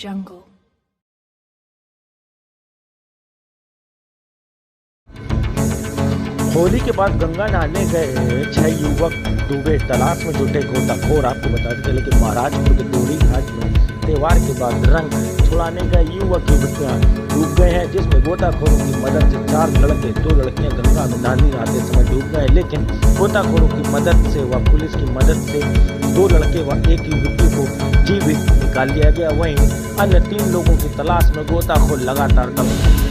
jungle. Holi के बाद गंगा नहाने गए 6 युवक डूबे, तलाश में जुटे गोताखोर। आपको बताते चले कि महाराजपुर के डोरी घाट में त्योहार के बाद रंग छुड़ाने गए युवक युवतियां डूब गए हैं, जिसमें गोताखोरों की मदद से 4 लड़के 2 लड़कियां गंगा में नहाते समय डूब गए। लेकिन गोताखोरों की मदद से व पुलिस की मदद से 2 लड़के व 1 युवती को जीवित निकाल लिया गया। वहीं अन्य 3 लोगों की तलाश में गोताखोर लगातार तलाश।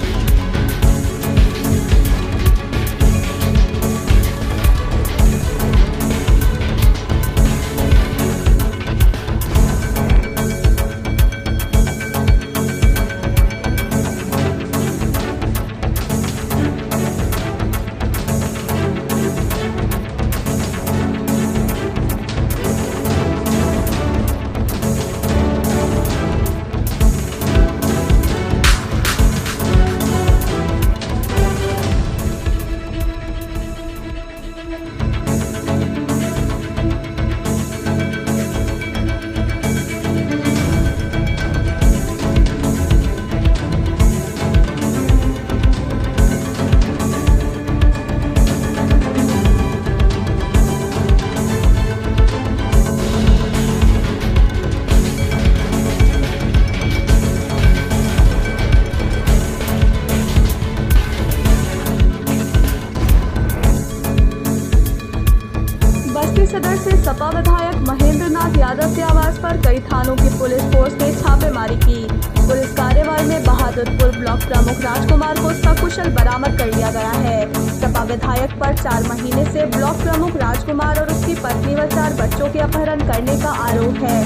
सदर से सपा विधायक महेंद्र नाथ यादव के आवास पर कई थानों की पुलिस फोर्स ने छापेमारी की। पुलिस कार्रवाई में बहादुरपुर ब्लॉक प्रमुख राजकुमार को सकुशल बरामद कर लिया गया है। सपा विधायक पर 4 महीने से ब्लॉक प्रमुख राजकुमार और उसकी पत्नी व 4 बच्चों के अपहरण करने का आरोप है।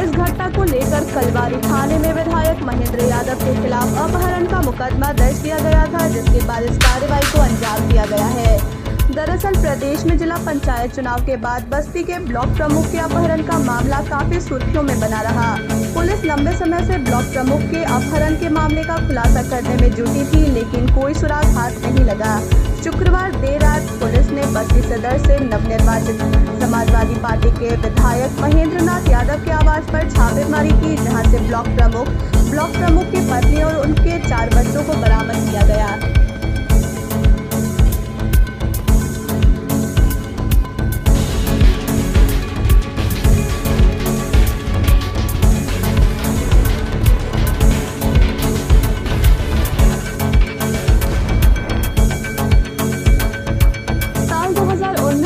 इस घटना को लेकर कलवारी थाने में विधायक महेंद्र यादव के खिलाफ अपहरण का मुकदमा दर्ज किया गया था, जिसके बाद इस कार्रवाई को अंजाम दिया गया है। दरअसल प्रदेश में जिला पंचायत चुनाव के बाद बस्ती के ब्लॉक प्रमुख के अपहरण का मामला काफी सुर्खियों में बना रहा। पुलिस लंबे समय से ब्लॉक प्रमुख के अपहरण के मामले का खुलासा करने में जुटी थी, लेकिन कोई सुराग हाथ नहीं लगा। शुक्रवार देर रात पुलिस ने बस्ती सदर से नवनिर्वाचित समाजवादी पार्टी के विधायक महेंद्र नाथ यादव के आवास पर छापेमारी की, जहां से ब्लॉक प्रमुख की पत्नी और उनके 4 बच्चों को बरामद किया गया।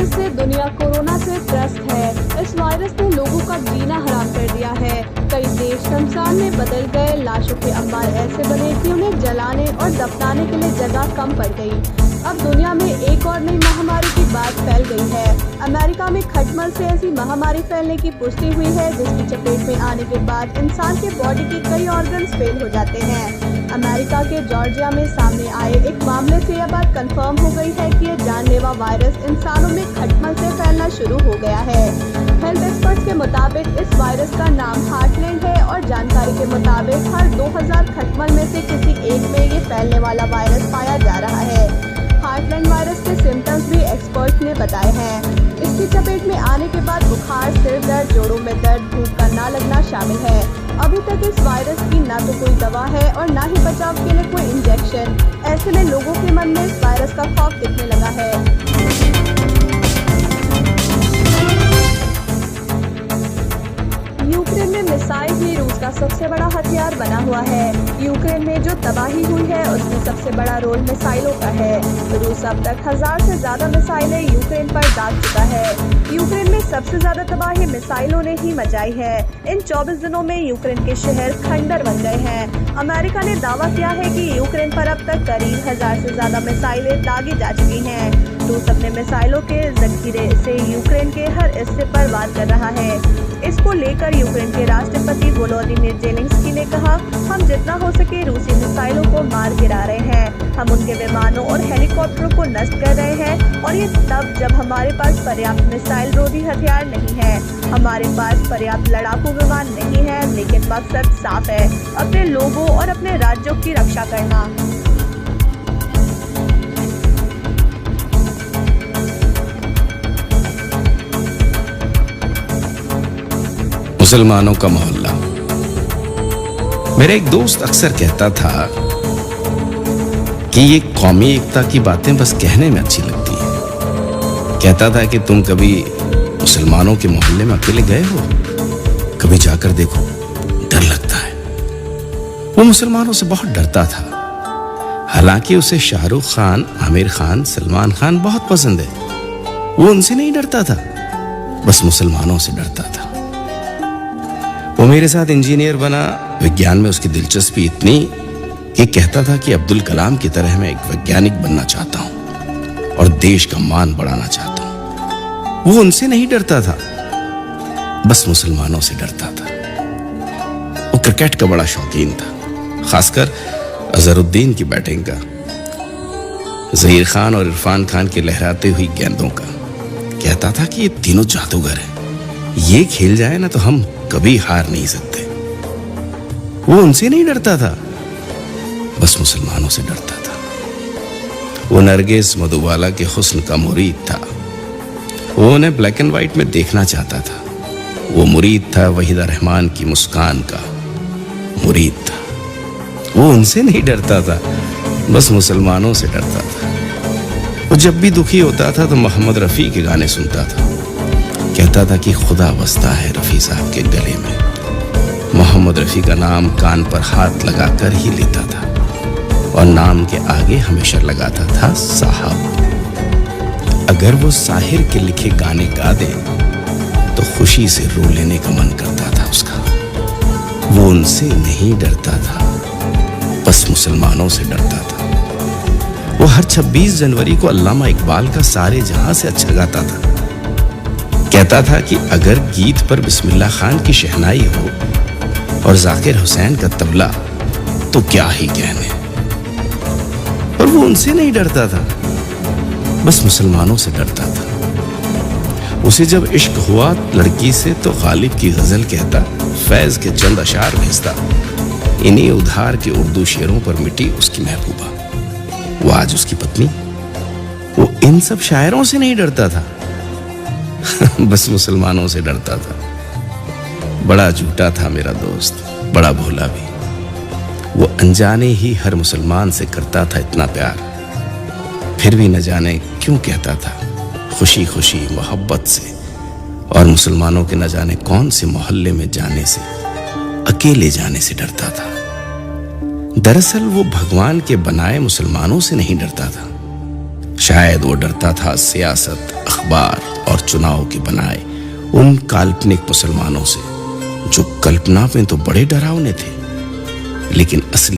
से दुनिया कोरोना से त्रस्त है। इस वायरस ने लोगों का जीना हराम कर दिया है। कई देश शमशान में बदल गए। लाशों के अंबार ऐसे बने कि उन्हें जलाने और दफनाने के लिए जगह कम पड़ गई। अब दुनिया में एक और नई महामारी की बात फैल गई है। अमेरिका में खटमल से ऐसी महामारी फैलने की पुष्टि हुई है, जिसकी चपेट में आने के बाद इंसान के बॉडी के कई ऑर्गन्स फेल हो जाते हैं। अमेरिका के जॉर्जिया में सामने आए एक मामले से यह बात कंफर्म हो गई है कि यह जानलेवा वायरस इंसानों में खटमल से फैलना शुरू हो गया है। हेल्थ एक्सपर्ट्स के मुताबिक इस वायरस का नाम हार्टलैंड है और जानकारी के मुताबिक हर 2000 खटमल में से किसी एक में ये फैलने वाला वायरस पाया जा रहा है। हार्टलैंड वायरस के सिम्टम्स भी एक्सपर्ट्स ने बताए हैं। इसकी चपेट में आने के बाद बुखार, सिर दर्द, जोड़ों में दर्द, भूख का ना लगना शामिल है। अभी तक इस वायरस की ना तो कोई दवा है और ना ही बचाव के लिए कोई इंजेक्शन। ऐसे में लोगों के मन में इस वायरस का खौफ दिखने लगा है। यूक्रेन में मिसाइल ही रूस का सबसे बड़ा हथियार बना हुआ है। यूक्रेन में जो तबाही हुई है उसमें सबसे बड़ा रोल मिसाइलों का है। रूस अब तक 1000 से ज्यादा मिसाइलें यूक्रेन पर दाग चुका है। यूक्रेन में सबसे ज्यादा तबाही मिसाइलों ने ही मचाई है। इन 24 दिनों में यूक्रेन के शहर खंडर बन गए हैं। अमेरिका ने दावा किया है कि यूक्रेन पर अब तक करीब 1000 से ज्यादा मिसाइलें दागी जा चुकी हैं। रूस अपने मिसाइलों के जखीरे से यूक्रेन के हर हिस्से पर वार कर रहा है। इसको लेकर यूक्रेन के राष्ट्रपति वोलोदिमीर जेलेंस्की ने कहा, हम जितना हो सके रूसी मिसाइलों को मार गिरा रहे हैं। हम उनके विमानों और हेलीकॉप्टरों को नष्ट कर रहे हैं, और ये तब जब हमारे पास पर्याप्त मिसाइल रोधी हथियार नहीं है। हमारे पास पर्याप्त लड़ाकू विमान नहीं है, लेकिन मकसद साफ है, अपने लोगों और अपने राज्यों की रक्षा करना। मुसलमानों का मोहल्ला मेरा एक दोस्त अक्सर कहता था कि ये कौमी एकता की बातें बस कहने में अच्छी लगती है। कहता था कि तुम कभी मुसलमानों के मोहल्ले में अकेले गए हो? कभी जाकर देखो, डर लगता है। वो मुसलमानों से बहुत डरता था। हालांकि उसे शाहरुख खान, आमिर खान, सलमान खान बहुत पसंद है। वो उनसे नहीं डरता था, बस मुसलमानों से डरता था। वो मेरे साथ इंजीनियर बना। विज्ञान में उसकी दिलचस्पी इतनी कि कहता था कि अब्दुल कलाम की तरह मैं एक वैज्ञानिक बनना चाहता हूं और देश का मान बढ़ाना चाहता हूं। वो उनसे नहीं डरता था, बस मुसलमानों से डरता था। वो क्रिकेट का बड़ा शौकीन था, खासकर अजहरुद्दीन की बैटिंग का, जहीर खान और इरफान खान की लहराते हुई गेंदों का। कहता था कि ये तीनों जादूगर हैं, ये खेल जाए ना तो हम कभी हार नहीं सकते। वो उनसे नहीं डरता था, बस मुसलमानों से डरता था। वो नरगिस मधुबाला के हुस्न का मुरीद था। वो उन्हें ब्लैक एंड व्हाइट में देखना चाहता था। वो मुरीद था वहीदा रहमान की मुस्कान का, मुरीद था। वो उनसे नहीं डरता था, बस मुसलमानों से डरता था। वो जब भी दुखी होता था तो मोहम्मद रफ़ी के गाने सुनता था। कहता था कि खुदा बसता है रफ़ी साहब के गले में। मोहम्मद रफ़ी का नाम कान पर हाथ लगाकर ही लेता था और नाम के आगे हमेशा लगाता था साहब। अगर वो साहिर के लिखे गाने गा दे तो खुशी से रो लेने का मन करता था उसका। वो उनसे नहीं डरता था, बस मुसलमानों से डरता था। वो हर 26 जनवरी को अल्लामा इकबाल का सारे जहां से अच्छा गाता था। कहता था कि अगर गीत पर बिस्मिल्लाह खान की शहनाई हो और जाकिर हुसैन का तबला तो क्या ही कहने। और वो उनसे नहीं डरता था, बस मुसलमानों से डरता था। उसे जब इश्क हुआ लड़की से तो गालिब की गजल कहता, फैज के चंद अशार भेजता। इन्हीं उधार के उर्दू शेरों पर मिटी उसकी महबूबा। वो आज उसकी पत्नी। वो इन सब शायरों से नहीं डरता था, बस मुसलमानों से डरता था। बड़ा झूठा था मेरा दोस्त, बड़ा भोला भी। वो अनजाने ही हर मुसलमान से करता था इतना प्यार, फिर भी न जाने क्यों कहता था खुशी खुशी मोहब्बत से, और मुसलमानों के न जाने कौन से मोहल्ले में जाने से, अकेले जाने से डरता था। दरअसल वो भगवान के बनाए मुसलमानों से नहीं डरता था। शायद वो डरता था सियासत, अखबार और चुनाव के बनाए उन काल्पनिक मुसलमानों से, जो कल्पना में तो बड़े डरावने थे, लेकिन असली